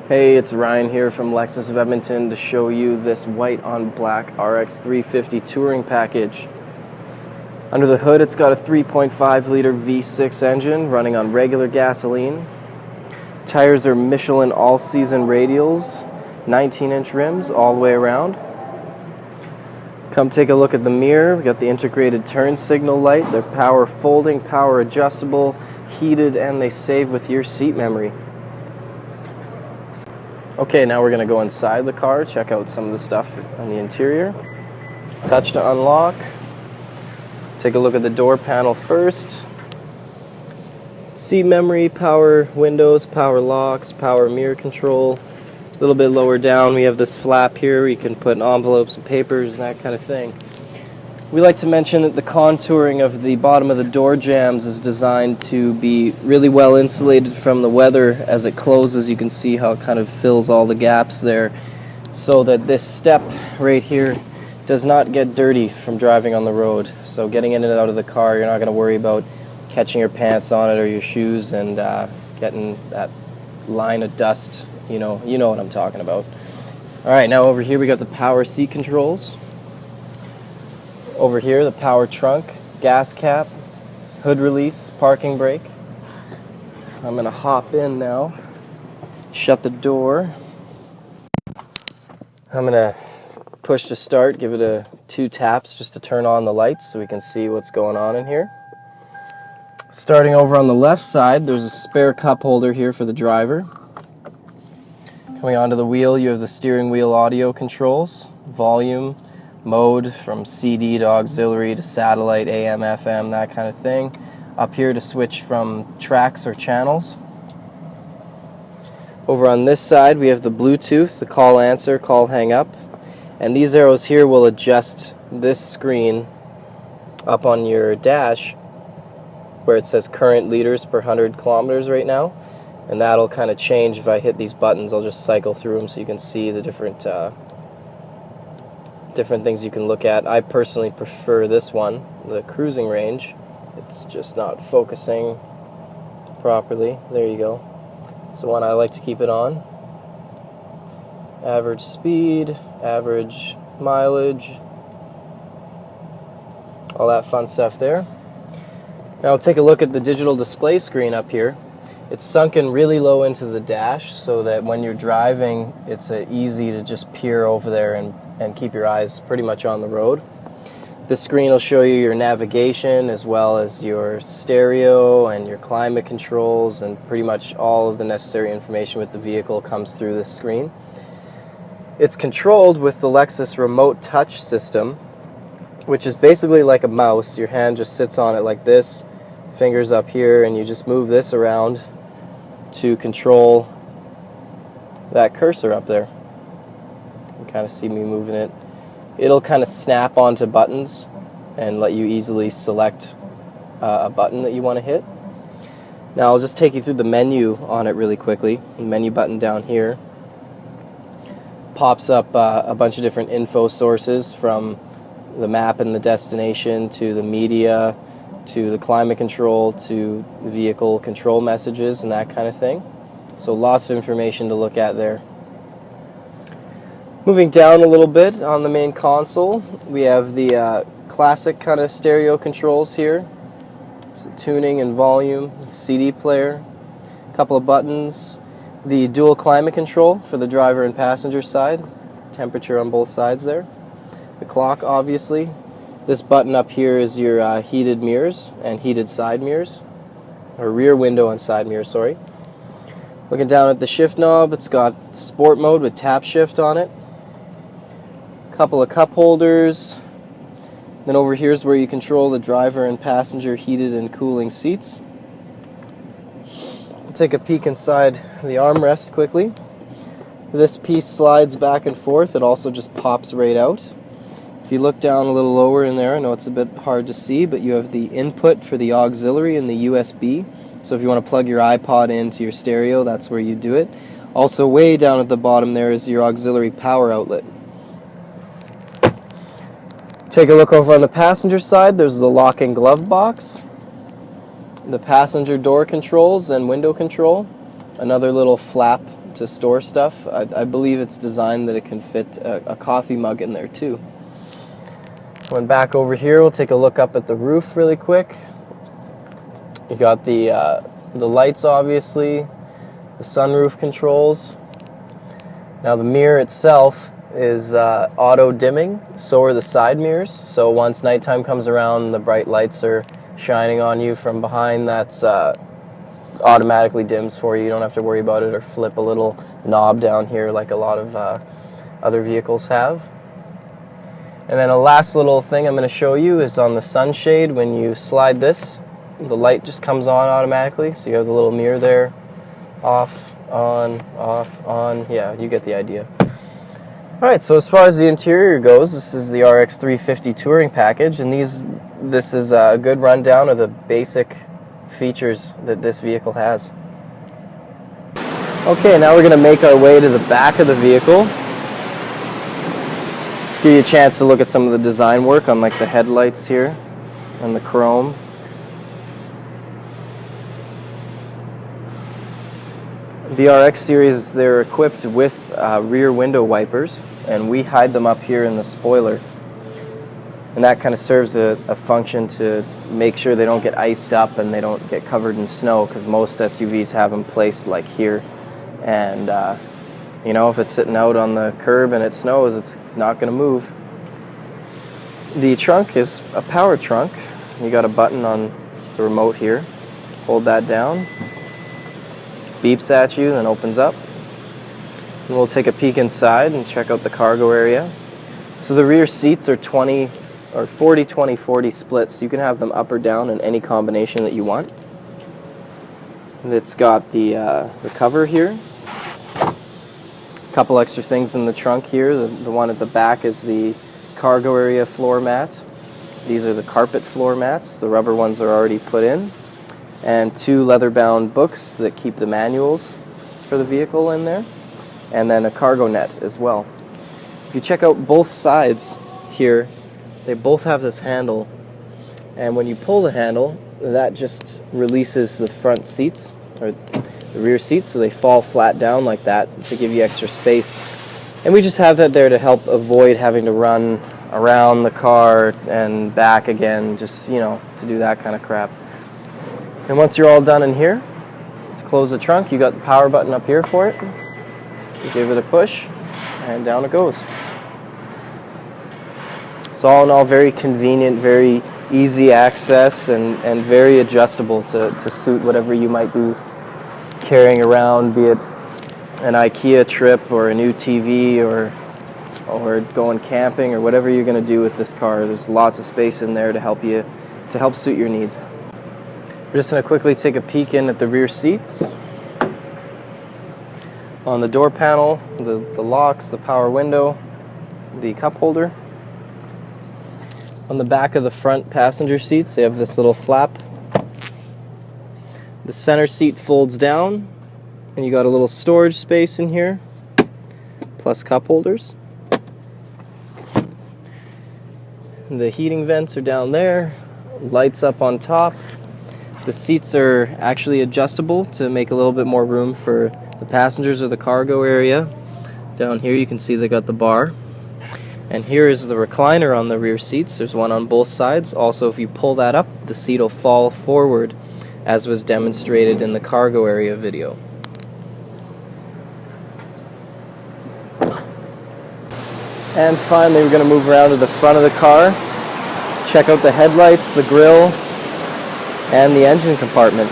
Hey, it's Ryan here from Lexus of Edmonton to show you this white on black RX 350 touring package. Under the hood, it's got a 3.5 liter V6 engine running on regular gasoline. Tires are Michelin all-season radials, 19-inch rims all the way around. Come take a look at the mirror. We got the integrated turn signal light. They're power folding, power adjustable, heated, and they save with your seat memory. Okay, now we're going to go inside the car, check out some of the stuff on the interior. Touch to unlock. Take a look at the door panel first. Seat memory, power windows, power locks, power mirror control. A little bit lower down we have this flap here where you can put envelopes and papers and that kind of thing. We like to mention that the contouring of the bottom of the door jambs is designed to be really well insulated from the weather. As it closes, you can see how it kind of fills all the gaps there, so that this step right here does not get dirty from driving on the road. So getting in and out of the car, you're not going to worry about catching your pants on it or your shoes and getting that line of dust. You know what I'm talking about. Alright, now over here we got the power seat controls. Over here, the power trunk, gas cap, hood release, parking brake. I'm going to hop in now, shut the door. I'm going to push to start, give it 2 taps just to turn on the lights so we can see what's going on in here. Starting over on the left side, there's a spare cup holder here for the driver. Coming onto the wheel, you have the steering wheel audio controls, volume, mode from CD to auxiliary to satellite, AM, FM, that kind of thing. Up here to switch from tracks or channels. Over on this side we have the Bluetooth, the call answer, call hang up. And these arrows here will adjust this screen up on your dash where it says current liters per 100 kilometers right now. And that'll kind of change if I hit these buttons. I'll just cycle through them so you can see the different things you can look at. I personally prefer this one, the cruising range. It's just not focusing properly. There you go. It's the one I like to keep it on. Average speed, average mileage, all that fun stuff there. Now take a look at the digital display screen up here. It's sunken really low into the dash so that when you're driving, it's easy to just peer over there and keep your eyes pretty much on the road. This screen will show you your navigation as well as your stereo and your climate controls, and pretty much all of the necessary information with the vehicle comes through this screen. It's controlled with the Lexus remote touch system, which is basically like a mouse. Your hand just sits on it like this, fingers up here, and you just move this around to control that cursor up there. You can kind of see me moving it. It'll kind of snap onto buttons and let you easily select a button that you want to hit. Now I'll just take you through the menu on it really quickly. The menu button down here pops up a bunch of different info sources, from the map and the destination to the media to the climate control to the vehicle control messages and that kind of thing. So lots of information to look at there. Moving down a little bit on the main console, we have the classic kind of stereo controls here. So tuning and volume, CD player, a couple of buttons, the dual climate control for the driver and passenger side, temperature on both sides there. The clock, obviously. This button up here is your heated mirrors and heated side mirrors, or rear window and side mirror, sorry. Looking down at the shift knob, it's got sport mode with tap shift on it. A couple of cup holders. Then over here is where you control the driver and passenger heated and cooling seats. We'll take a peek inside the armrest quickly. This piece slides back and forth. It also just pops right out. If you look down a little lower in there, I know it's a bit hard to see, but you have the input for the auxiliary and the USB. So if you want to plug your iPod into your stereo, that's where you do it. Also way down at the bottom there is your auxiliary power outlet. Take a look over on the passenger side. There's the lock and glove box, the passenger door controls and window control, another little flap to store stuff. I believe it's designed that it can fit a coffee mug in there too. Going back over here, we'll take a look up at the roof really quick. You got the lights, obviously, the sunroof controls. Now the mirror itself is auto dimming, so are the side mirrors. So once nighttime comes around, the bright lights are shining on you from behind, that's automatically dims for you. You don't have to worry about it or flip a little knob down here like a lot of other vehicles have. And then a last little thing I'm going to show you is on the sunshade. When you slide this, the light just comes on automatically. So you have the little mirror there, off, on, yeah, you get the idea. Alright, so as far as the interior goes, this is the RX 350 Touring Package, and this is a good rundown of the basic features that this vehicle has. Okay, now we're going to make our way to the back of the vehicle. Let's give you a chance to look at some of the design work on like the headlights here and the chrome. The RX series, they're equipped with rear window wipers, and we hide them up here in the spoiler. And that kind of serves a function to make sure they don't get iced up and they don't get covered in snow, because most SUVs have them placed like here. And you know, if it's sitting out on the curb and it snows, it's not going to move. The trunk is a power trunk. You got a button on the remote here. Hold that down. Beeps at you, then opens up. And we'll take a peek inside and check out the cargo area. So the rear seats are 40, 20, 40 splits. So you can have them up or down in any combination that you want. It's got the cover here. A couple extra things in the trunk here. The one at the back is the cargo area floor mat. These are the carpet floor mats. The rubber ones are already put in. And 2 leather-bound books that keep the manuals for the vehicle in there. And then a cargo net as well. If you check out both sides here, they both have this handle. And when you pull the handle, that just releases the front seats, or the rear seats, so they fall flat down like that to give you extra space. And we just have that there to help avoid having to run around the car and back again, just, you know, to do that kind of crap. And once you're all done in here, let's close the trunk. You got the power button up here for it. You give it a push, and down it goes. So all in all, very convenient, very easy access, and very adjustable to suit whatever you might be carrying around, be it an IKEA trip or a new TV or going camping or whatever you're going to do with this car. There's lots of space in there to help suit your needs. We're just going to quickly take a peek in at the rear seats. On the door panel, the locks, the power window, the cup holder. On the back of the front passenger seats, they have this little flap. The center seat folds down, and you got a little storage space in here, plus cup holders. The heating vents are down there, lights up on top. The seats are actually adjustable to make a little bit more room for the passengers or the cargo area. Down here you can see they got the bar. And here is the recliner on the rear seats. There's one on both sides. Also, if you pull that up, the seat will fall forward, as was demonstrated in the cargo area video. And finally, we're going to move around to the front of the car. Check out the headlights, the grille, and the engine compartment.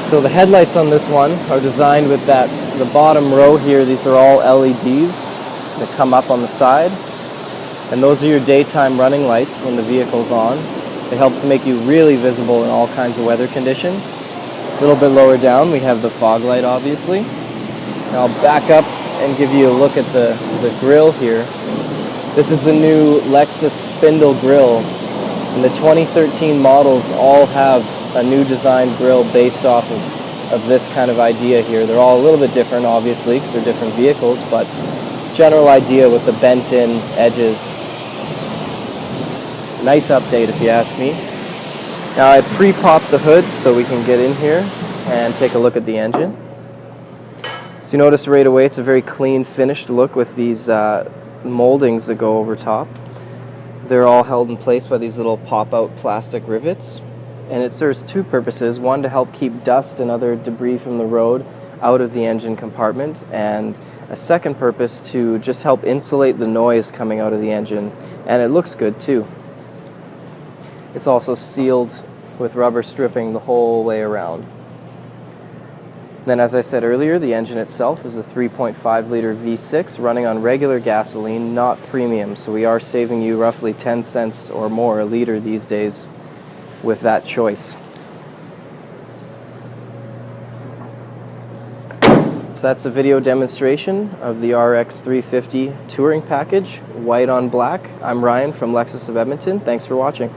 So the headlights on this one are designed with the bottom row here. These are all LEDs that come up on the side, and those are your daytime running lights when the vehicle's on. They help to make you really visible in all kinds of weather conditions. A little bit lower down we have the fog light, obviously. Now I'll back up and give you a look at the grille here. This is the new Lexus spindle grille, and the 2013 models all have a new design grille based off of this kind of idea here. They're all a little bit different, obviously, because they're different vehicles, but general idea with the bent-in edges. Nice update, if you ask me. Now I pre-popped the hood so we can get in here and take a look at the engine. So you notice right away it's a very clean finished look with these moldings that go over top. They're all held in place by these little pop-out plastic rivets, and it serves two purposes. One, to help keep dust and other debris from the road out of the engine compartment, and a second purpose to just help insulate the noise coming out of the engine, and it looks good too. It's also sealed with rubber stripping the whole way around. Then, as I said earlier, the engine itself is a 3.5 liter V6 running on regular gasoline, not premium, so we are saving you roughly 10 cents or more a liter these days with that choice. So that's a video demonstration of the RX 350 touring package, white on black. I'm Ryan from Lexus of Edmonton. Thanks for watching.